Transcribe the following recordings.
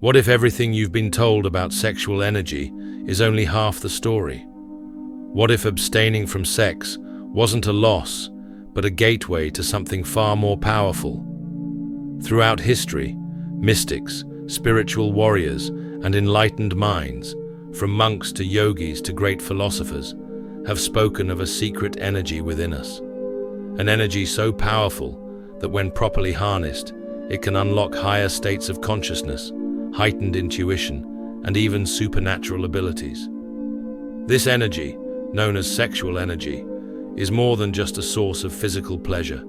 What if everything you've been told about sexual energy is only half the story? What if abstaining from sex wasn't a loss, but a gateway to something far more powerful? Throughout history, mystics, spiritual warriors, and enlightened minds, from monks to yogis to great philosophers, have spoken of a secret energy within us. An energy so powerful that when properly harnessed, it can unlock higher states of consciousness, heightened intuition, and even supernatural abilities. This energy, known as sexual energy, is more than just a source of physical pleasure.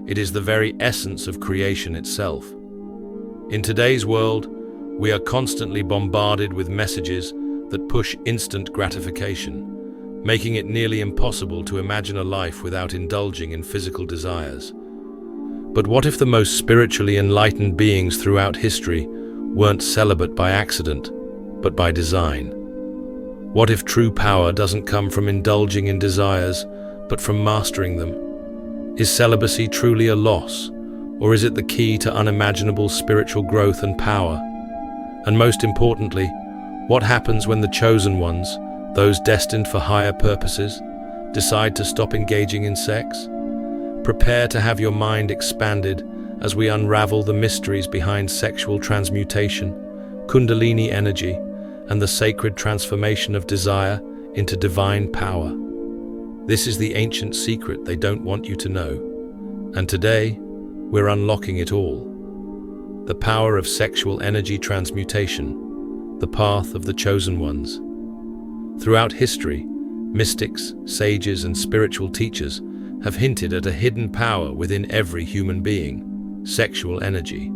It is the very essence of creation itself. In today's world, we are constantly bombarded with messages that push instant gratification, making it nearly impossible to imagine a life without indulging in physical desires. But what if the most spiritually enlightened beings throughout history weren't celibate by accident, but by design? What if true power doesn't come from indulging in desires, but from mastering them? Is celibacy truly a loss, or is it the key to unimaginable spiritual growth and power? And most importantly, what happens when the chosen ones, those destined for higher purposes, decide to stop engaging in sex? Prepare to have your mind expanded as we unravel the mysteries behind sexual transmutation, Kundalini energy, and the sacred transformation of desire into divine power. This is the ancient secret they don't want you to know. And today, we're unlocking it all. The power of sexual energy transmutation, the path of the chosen ones. Throughout history, mystics, sages, and spiritual teachers have hinted at a hidden power within every human being, sexual energy.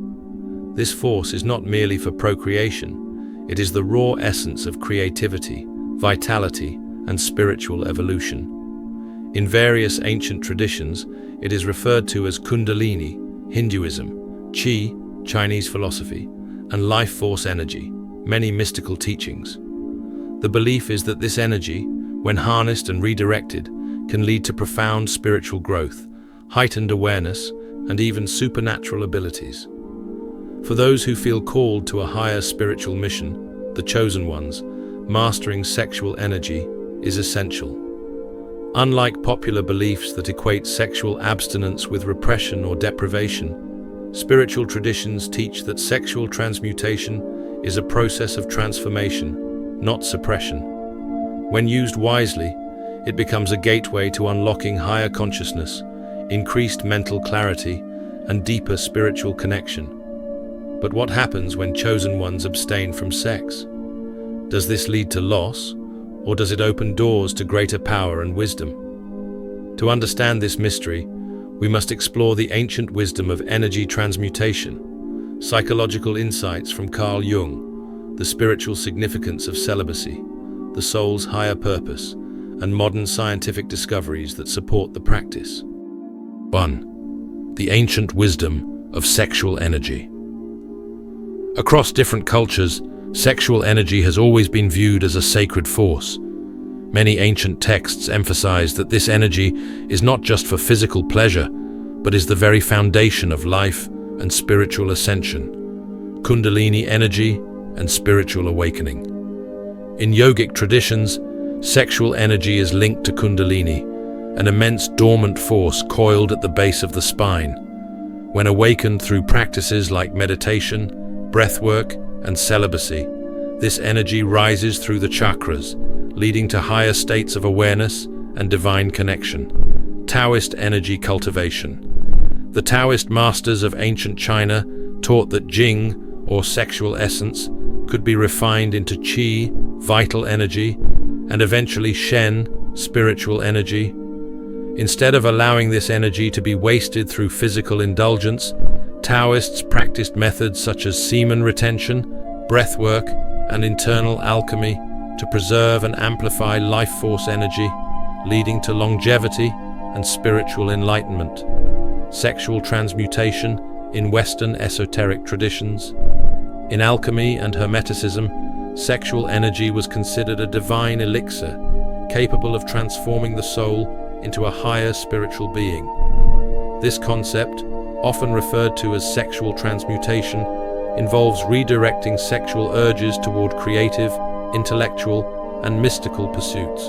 This force is not merely for procreation, it is the raw essence of creativity, vitality, and spiritual evolution. In various ancient traditions, it is referred to as Kundalini, Hinduism, Qi, Chinese philosophy, and life force energy, many mystical teachings. The belief is that this energy, when harnessed and redirected, can lead to profound spiritual growth, heightened awareness, and even supernatural abilities. For those who feel called to a higher spiritual mission, the chosen ones, mastering sexual energy is essential. Unlike popular beliefs that equate sexual abstinence with repression or deprivation, spiritual traditions teach that sexual transmutation is a process of transformation, not suppression. When used wisely, it becomes a gateway to unlocking higher consciousness, increased mental clarity, and deeper spiritual connection. But what happens when chosen ones abstain from sex? Does this lead to loss, or does it open doors to greater power and wisdom? To understand this mystery, we must explore the ancient wisdom of energy transmutation, psychological insights from Carl Jung, the spiritual significance of celibacy, the soul's higher purpose, and modern scientific discoveries that support the practice. 1. The ancient wisdom of sexual energy. Across different cultures, sexual energy has always been viewed as a sacred force. Many ancient texts emphasize that this energy is not just for physical pleasure, but is the very foundation of life and spiritual ascension, Kundalini energy and spiritual awakening. In yogic traditions, sexual energy is linked to Kundalini, an immense dormant force coiled at the base of the spine. When awakened through practices like meditation, breathwork, and celibacy, this energy rises through the chakras, leading to higher states of awareness and divine connection. Taoist energy cultivation. The Taoist masters of ancient China taught that Jing, or sexual essence, could be refined into Qi, vital energy, and eventually Shen, spiritual energy. Instead of allowing this energy to be wasted through physical indulgence, Taoists practiced methods such as semen retention, breathwork, and internal alchemy to preserve and amplify life force energy, leading to longevity and spiritual enlightenment. Sexual transmutation in Western esoteric traditions. In alchemy and Hermeticism, sexual energy was considered a divine elixir, capable of transforming the soul into a higher spiritual being. This concept, often referred to as sexual transmutation, involves redirecting sexual urges toward creative, intellectual, and mystical pursuits.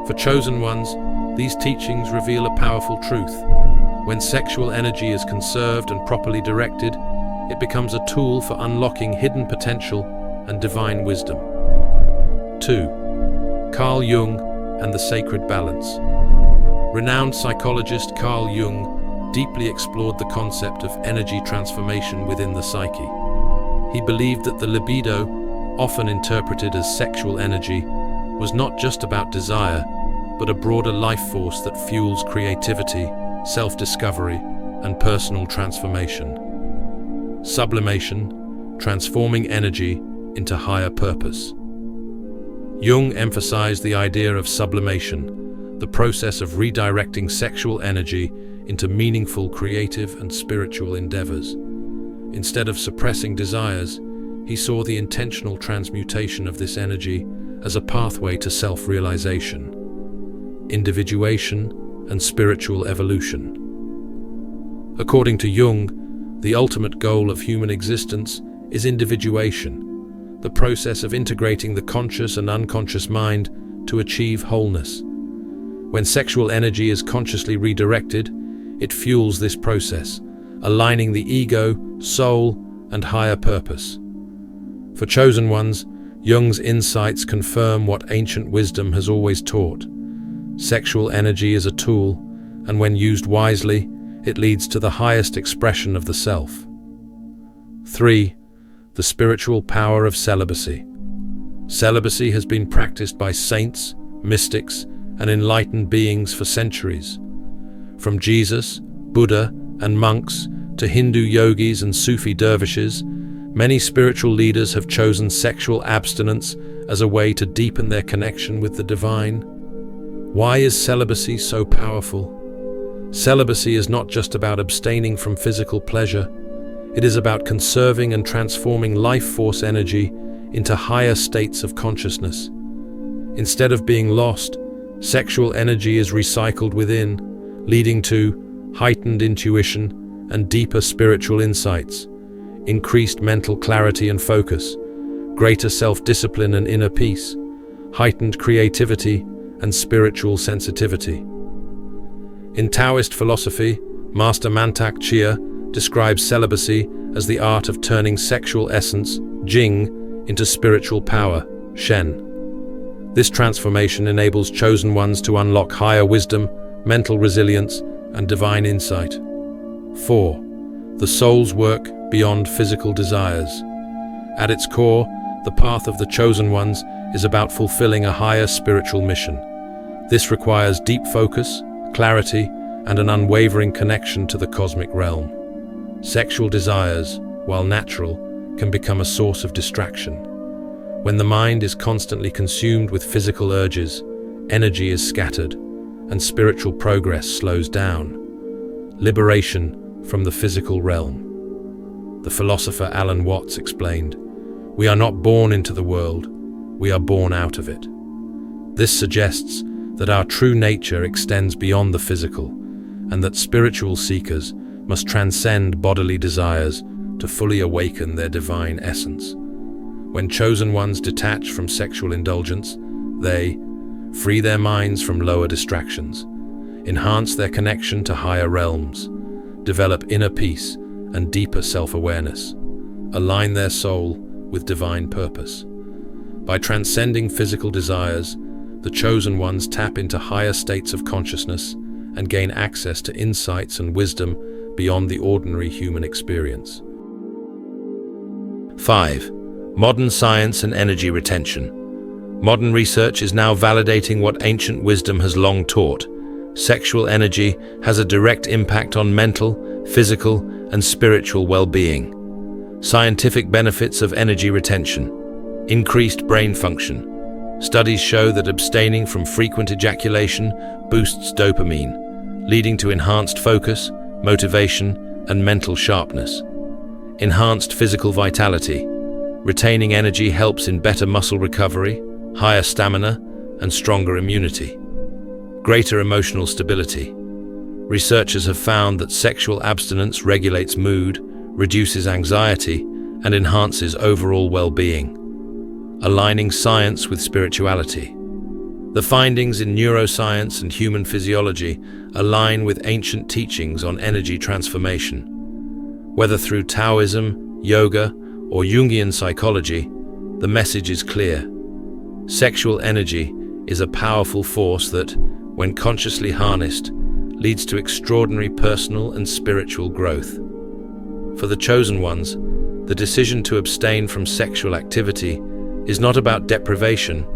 For chosen ones, these teachings reveal a powerful truth. When sexual energy is conserved and properly directed, it becomes a tool for unlocking hidden potential and divine wisdom. 2. Carl Jung and the sacred balance. Renowned psychologist Carl Jung deeply explored the concept of energy transformation within the psyche. He believed that the libido, often interpreted as sexual energy, was not just about desire, but a broader life force that fuels creativity, self-discovery, and personal transformation. Sublimation, transforming energy into higher purpose. Jung emphasized the idea of sublimation, the process of redirecting sexual energy into meaningful creative and spiritual endeavors. Instead of suppressing desires, he saw the intentional transmutation of this energy as a pathway to self-realization, individuation, and spiritual evolution. According to Jung, the ultimate goal of human existence is individuation, the process of integrating the conscious and unconscious mind to achieve wholeness. When sexual energy is consciously redirected, it fuels this process, aligning the ego, soul, and higher purpose. For chosen ones, Jung's insights confirm what ancient wisdom has always taught. Sexual energy is a tool, and when used wisely, it leads to the highest expression of the self. 3. The spiritual power of celibacy. Celibacy has been practiced by saints, mystics, and enlightened beings for centuries. From Jesus, Buddha, and monks to Hindu yogis and Sufi dervishes, many spiritual leaders have chosen sexual abstinence as a way to deepen their connection with the divine. Why is celibacy so powerful? Celibacy is not just about abstaining from physical pleasure. It is about conserving and transforming life force energy into higher states of consciousness. Instead of being lost, sexual energy is recycled within, leading to heightened intuition and deeper spiritual insights, increased mental clarity and focus, greater self-discipline and inner peace, heightened creativity and spiritual sensitivity. In Taoist philosophy, Master Mantak Chia describes celibacy as the art of turning sexual essence, jing, into spiritual power, shen. This transformation enables chosen ones to unlock higher wisdom, mental resilience, and divine insight. 4. The soul's work beyond physical desires. At its core, the path of the chosen ones is about fulfilling a higher spiritual mission. This requires deep focus, clarity, and an unwavering connection to the cosmic realm. Sexual desires, while natural, can become a source of distraction. When the mind is constantly consumed with physical urges, energy is scattered, and spiritual progress slows down. Liberation from the physical realm. The philosopher Alan Watts explained, "We are not born into the world, we are born out of it." This suggests that our true nature extends beyond the physical, and that spiritual seekers must transcend bodily desires to fully awaken their divine essence. When chosen ones detach from sexual indulgence, they free their minds from lower distractions, enhance their connection to higher realms, develop inner peace and deeper self-awareness, align their soul with divine purpose. By transcending physical desires, the chosen ones tap into higher states of consciousness and gain access to insights and wisdom beyond the ordinary human experience. 5. Modern science and energy retention. Modern research is now validating what ancient wisdom has long taught. Sexual energy has a direct impact on mental, physical, and spiritual well-being. Scientific benefits of energy retention. Increased brain function. Studies show that abstaining from frequent ejaculation boosts dopamine, leading to enhanced focus, motivation, and mental sharpness. Enhanced physical vitality. Retaining energy helps in better muscle recovery, higher stamina, and stronger immunity. Greater emotional stability. Researchers have found that sexual abstinence regulates mood, reduces anxiety, and enhances overall well-being, aligning science with spirituality. The findings in neuroscience and human physiology align with ancient teachings on energy transformation. Whether through Taoism, yoga, or Jungian psychology, the message is clear. Sexual energy is a powerful force that, when consciously harnessed, leads to extraordinary personal and spiritual growth. For the chosen ones, the decision to abstain from sexual activity is not about deprivation,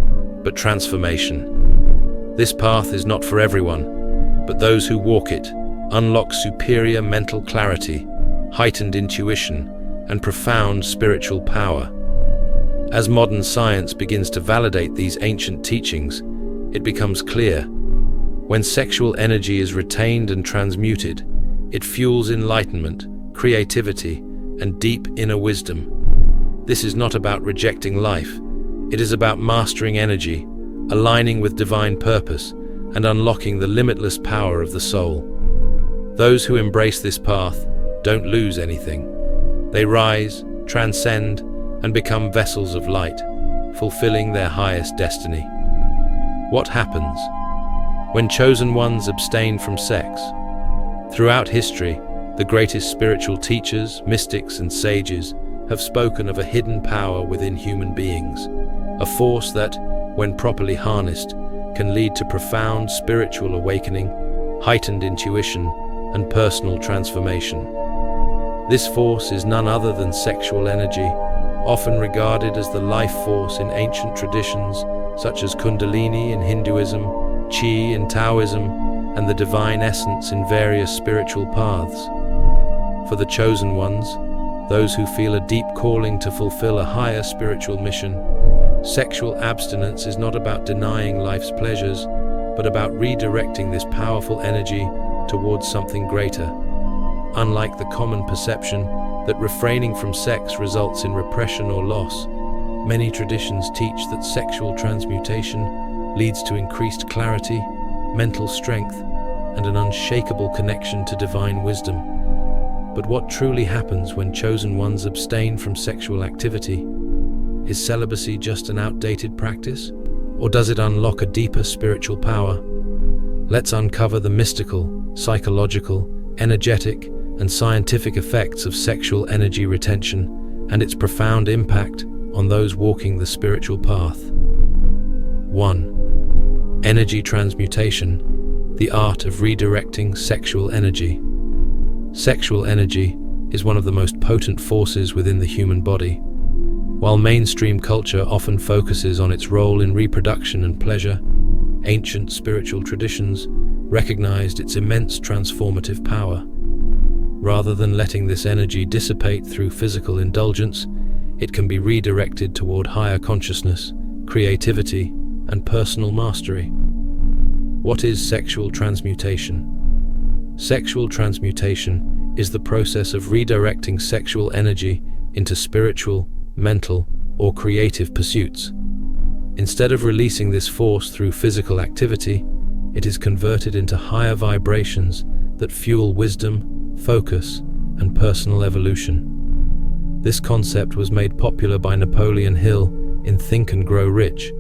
but transformation. This path is not for everyone, but those who walk it unlock superior mental clarity, heightened intuition, and profound spiritual power. As modern science begins to validate these ancient teachings, it becomes clear: when sexual energy is retained and transmuted, it fuels enlightenment, creativity, and deep inner wisdom. This is not about rejecting life. It is about mastering energy, aligning with divine purpose, and unlocking the limitless power of the soul. Those who embrace this path don't lose anything. They rise, transcend, and become vessels of light, fulfilling their highest destiny. What happens when chosen ones abstain from sex? Throughout history, the greatest spiritual teachers, mystics, and sages have spoken of a hidden power within human beings, a force that, when properly harnessed, can lead to profound spiritual awakening, heightened intuition, and personal transformation. This force is none other than sexual energy, often regarded as the life force in ancient traditions such as Kundalini in Hinduism, Qi in Taoism, and the divine essence in various spiritual paths. For the chosen ones, those who feel a deep calling to fulfill a higher spiritual mission, sexual abstinence is not about denying life's pleasures, but about redirecting this powerful energy towards something greater. Unlike the common perception that refraining from sex results in repression or loss, many traditions teach that sexual transmutation leads to increased clarity, mental strength, and an unshakable connection to divine wisdom. But what truly happens when chosen ones abstain from sexual activity? Is celibacy just an outdated practice, or does it unlock a deeper spiritual power? Let's uncover the mystical, psychological, energetic, and scientific effects of sexual energy retention and its profound impact on those walking the spiritual path. 1. Energy transmutation, the art of redirecting sexual energy. Sexual energy is one of the most potent forces within the human body. While mainstream culture often focuses on its role in reproduction and pleasure, ancient spiritual traditions recognized its immense transformative power. Rather than letting this energy dissipate through physical indulgence, it can be redirected toward higher consciousness, creativity, and personal mastery. What is sexual transmutation? Sexual transmutation is the process of redirecting sexual energy into spiritual, mental, or creative pursuits. Instead of releasing this force through physical activity, it is converted into higher vibrations that fuel wisdom, focus, and personal evolution. This concept was made popular by Napoleon Hill in Think and Grow Rich,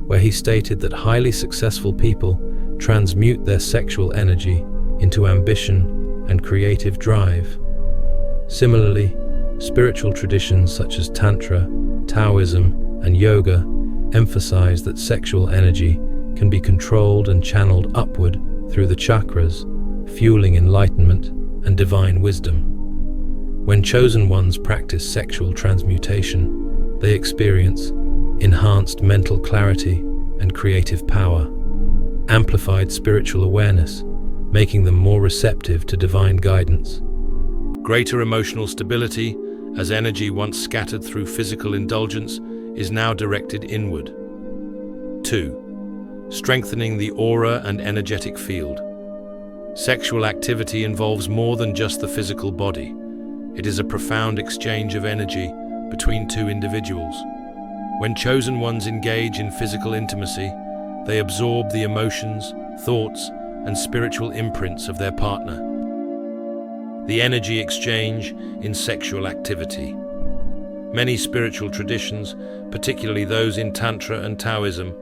where he stated that highly successful people transmute their sexual energy into ambition and creative drive. Similarly, spiritual traditions such as Tantra, Taoism, and yoga emphasize that sexual energy can be controlled and channeled upward through the chakras, fueling enlightenment and divine wisdom. When chosen ones practice sexual transmutation, they experience enhanced mental clarity and creative power, amplified spiritual awareness, making them more receptive to divine guidance. Greater emotional stability, as energy once scattered through physical indulgence is now directed inward. 2. Strengthening the aura and energetic field. Sexual activity involves more than just the physical body. It is a profound exchange of energy between two individuals. When chosen ones engage in physical intimacy, they absorb the emotions, thoughts, and spiritual imprints of their partner. The energy exchange in sexual activity. Many spiritual traditions, particularly those in Tantra and Taoism,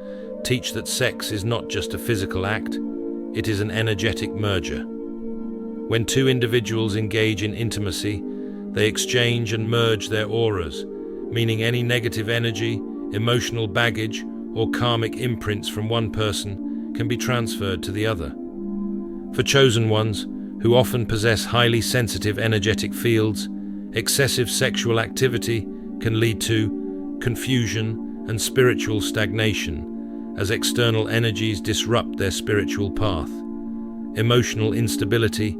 teach that sex is not just a physical act, it is an energetic merger. When two individuals engage in intimacy, they exchange and merge their auras, meaning any negative energy, emotional baggage, or karmic imprints from one person can be transferred to the other. For chosen ones, who often possess highly sensitive energetic fields, excessive sexual activity can lead to confusion and spiritual stagnation as external energies disrupt their spiritual path. Emotional instability,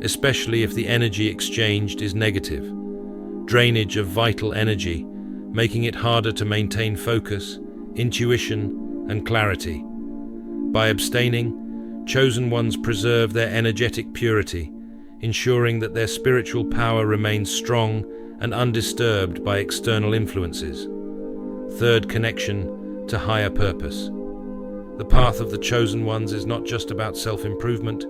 especially if the energy exchanged is negative. Drainage of vital energy, making it harder to maintain focus, intuition, and clarity. By abstaining, chosen ones preserve their energetic purity, ensuring that their spiritual power remains strong and undisturbed by external influences. Third, connection to higher purpose. The path of the chosen ones is not just about self-improvement,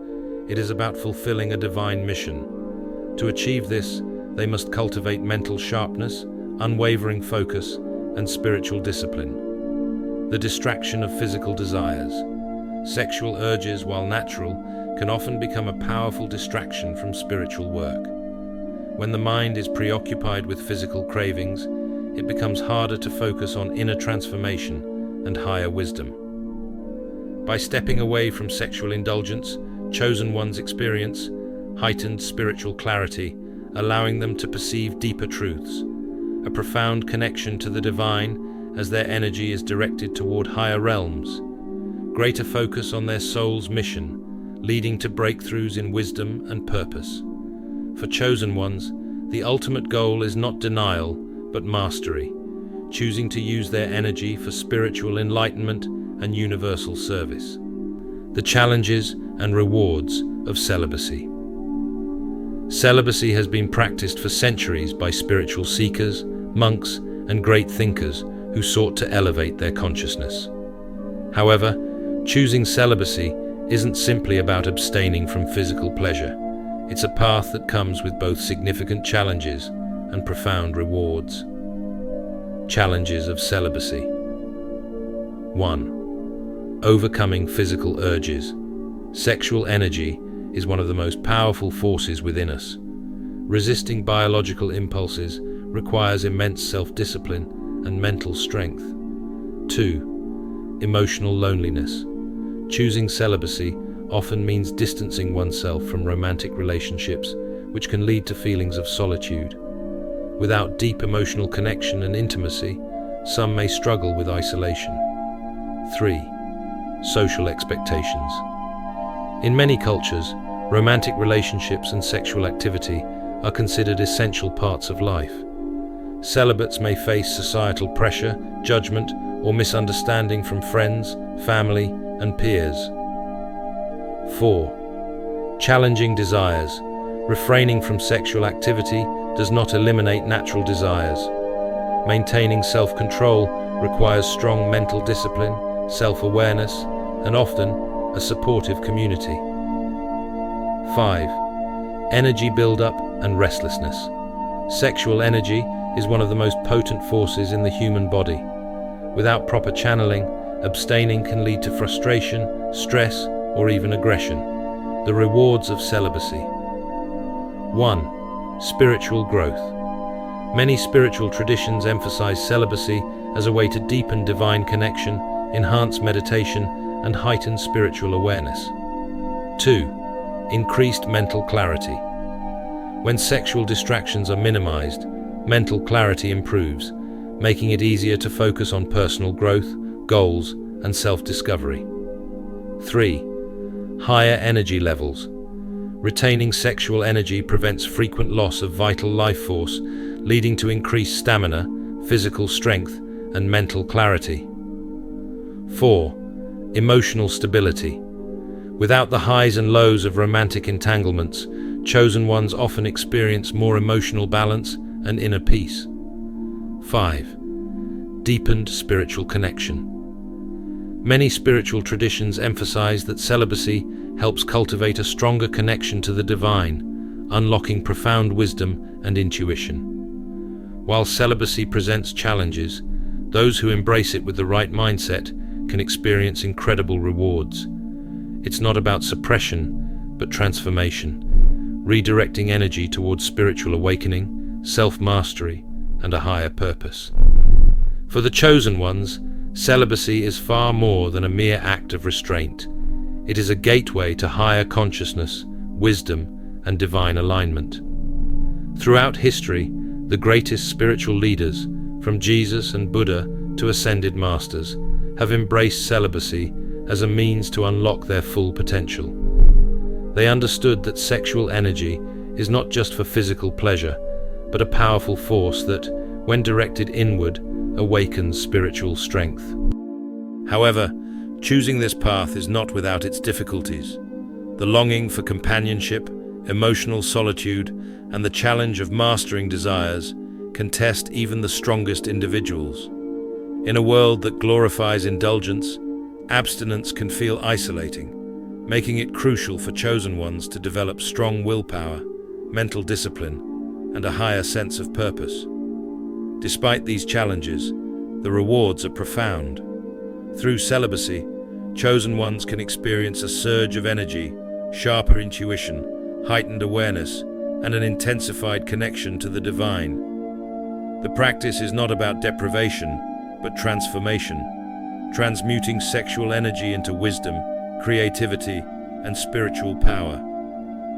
it is about fulfilling a divine mission. To achieve this, they must cultivate mental sharpness, unwavering focus, and spiritual discipline. The distraction of physical desires. Sexual urges, while natural, can often become a powerful distraction from spiritual work. When the mind is preoccupied with physical cravings, it becomes harder to focus on inner transformation and higher wisdom. By stepping away from sexual indulgence, chosen ones experience heightened spiritual clarity, allowing them to perceive deeper truths, a profound connection to the divine as their energy is directed toward higher realms, greater focus on their soul's mission, leading to breakthroughs in wisdom and purpose. For chosen ones, the ultimate goal is not denial, but mastery, choosing to use their energy for spiritual enlightenment and universal service. The challenges and rewards of celibacy. Celibacy has been practiced for centuries by spiritual seekers, monks, and great thinkers who sought to elevate their consciousness. However, choosing celibacy isn't simply about abstaining from physical pleasure. It's a path that comes with both significant challenges and profound rewards. Challenges of celibacy. 1. Overcoming physical urges. Sexual energy is one of the most powerful forces within us. Resisting biological impulses requires immense self-discipline and mental strength. 2. Emotional loneliness. Choosing celibacy often means distancing oneself from romantic relationships, which can lead to feelings of solitude. Without deep emotional connection and intimacy, some may struggle with isolation. 3. Social expectations. In many cultures, romantic relationships and sexual activity are considered essential parts of life. Celibates may face societal pressure, judgment, or misunderstanding from friends, family, and peers. 4. Challenging desires. Refraining from sexual activity does not eliminate natural desires. Maintaining self-control requires strong mental discipline, self-awareness, and often a supportive community. 5. Energy buildup and restlessness. Sexual energy is one of the most potent forces in the human body. Without proper channeling, abstaining can lead to frustration, stress, or even aggression. The rewards of celibacy. 1. Spiritual growth. Many spiritual traditions emphasize celibacy as a way to deepen divine connection, enhance meditation, and heighten spiritual awareness. 2. Increased mental clarity. When sexual distractions are minimized, mental clarity improves, making it easier to focus on personal growth, goals, and self-discovery. 3. Higher energy levels. Retaining sexual energy prevents frequent loss of vital life force, leading to increased stamina, physical strength, and mental clarity. 4. Emotional stability. Without the highs and lows of romantic entanglements, chosen ones often experience more emotional balance and inner peace. 5. Deepened spiritual connection. Many spiritual traditions emphasize that celibacy helps cultivate a stronger connection to the divine, unlocking profound wisdom and intuition. While celibacy presents challenges, those who embrace it with the right mindset can experience incredible rewards. It's not about suppression, but transformation, redirecting energy towards spiritual awakening, self-mastery, and a higher purpose. For the chosen ones, celibacy is far more than a mere act of restraint. It is a gateway to higher consciousness, wisdom, and divine alignment. Throughout history, the greatest spiritual leaders, from Jesus and Buddha to ascended masters, have embraced celibacy as a means to unlock their full potential. They understood that sexual energy is not just for physical pleasure, but a powerful force that, when directed inward, awakens spiritual strength. However, choosing this path is not without its difficulties. The longing for companionship, emotional solitude, and the challenge of mastering desires can test even the strongest individuals. In a world that glorifies indulgence, abstinence can feel isolating, making it crucial for chosen ones to develop strong willpower, mental discipline, and a higher sense of purpose. Despite these challenges, the rewards are profound. Through celibacy, chosen ones can experience a surge of energy, sharper intuition, heightened awareness, and an intensified connection to the divine. The practice is not about deprivation, but transformation, transmuting sexual energy into wisdom, creativity, and spiritual power.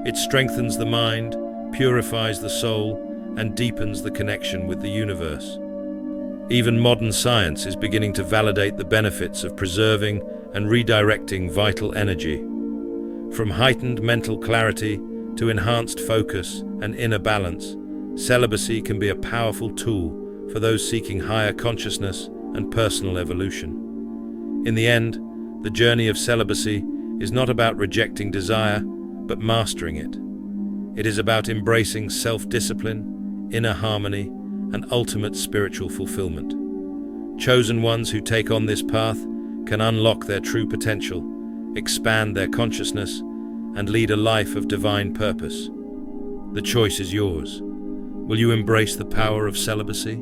It strengthens the mind, purifies the soul, and deepens the connection with the universe. Even modern science is beginning to validate the benefits of preserving and redirecting vital energy. From heightened mental clarity to enhanced focus and inner balance, celibacy can be a powerful tool for those seeking higher consciousness and personal evolution. In the end, the journey of celibacy is not about rejecting desire, but mastering it. It is about embracing self-discipline, inner harmony, and ultimate spiritual fulfillment. Chosen ones who take on this path can unlock their true potential, expand their consciousness, and lead a life of divine purpose. The choice is yours. Will you embrace the power of celibacy?